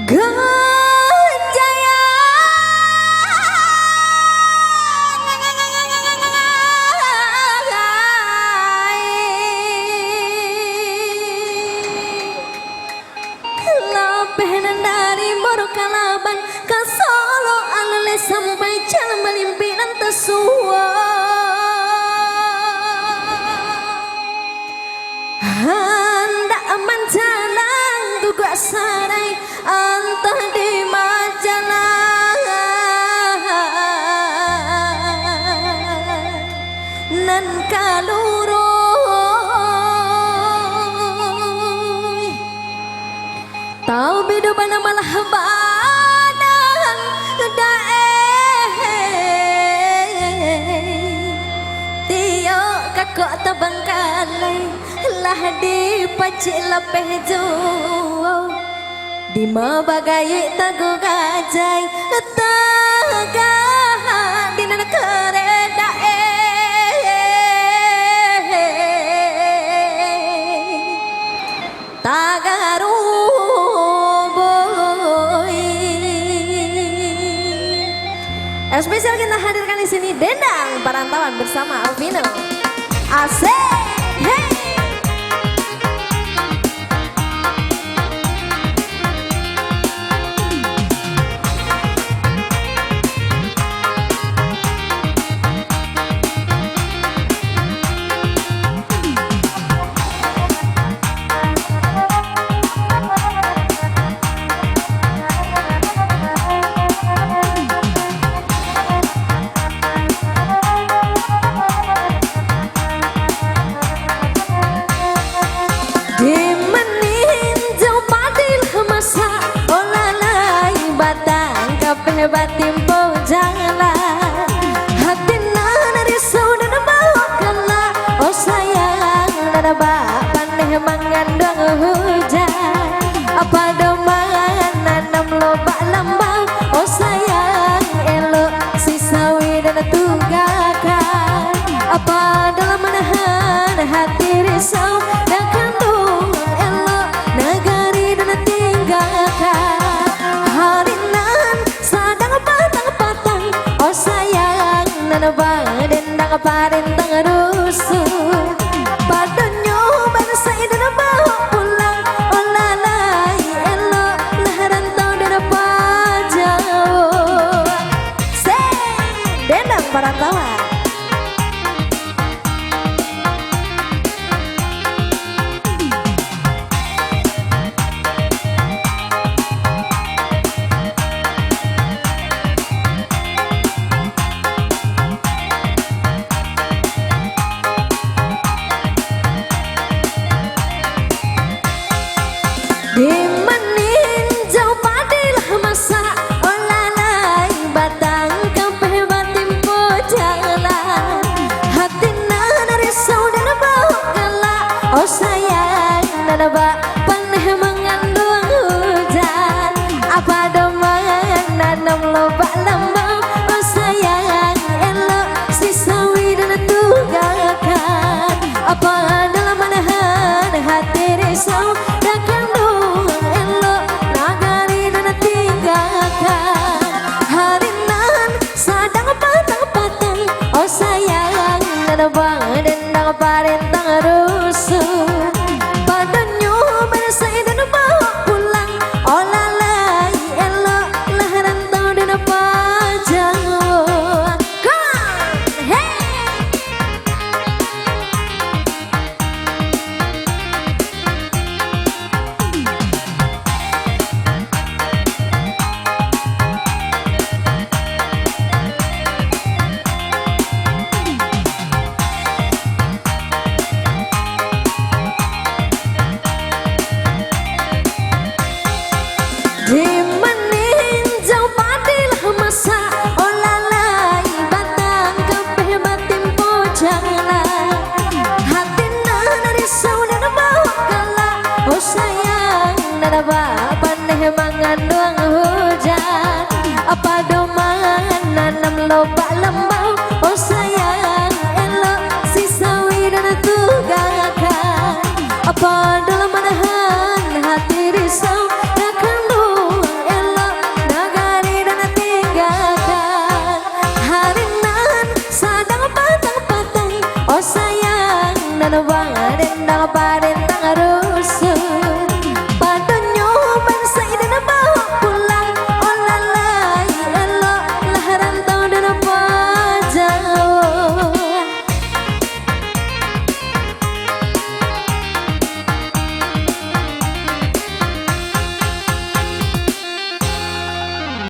Gajaya Lapenan dari Moro Kalaban ke Solo alele sampai jalan melimpinan tesua hendak menjalan juga sarai antah di majalah nan kaluroi tahu bidu bana malah badan dae tio kakok tabang kalai lah di pacik lapeh jo di mabagai tagu gajai taga di nana kereda tagaru boy. Spesial kita hadirkan di sini Dendang Perantauan bersama Alvino. Asik. Hey. Batin jalan hati nana risau dan bawa kala oh sayang nana bak paneh mengandung hujan apa domangan nanam lobak lambang oh sayang elok si sawi dan tunggakan apa dalam menahan hati risau dan kandung elok negari dan tinggalkan dendang parentang rusuh padanya bangsa dan bawa pulang olalai elok nah rantau dan pajau dendang perantauan. Di meninjau padilah masa olalai batang kempeh batin jalan hati nana risau dan bawa kala oh sayang nana bak paneh mengandung hujan apa domangan nanam lobak lambang oh sayang elok si sawi dan tunggakan apa dalam menahan hati risau dan dendang parentang rusuh padanya bangsa dan bawa pulang olalai elok lah rantau dan pajau hey. Di meninjau padilah masa olalai batang kempeh batin jalan hati nana risau dan bawa kala oh sayang nana bak paneh mengandung hujan apa domangan nanam lobak lembah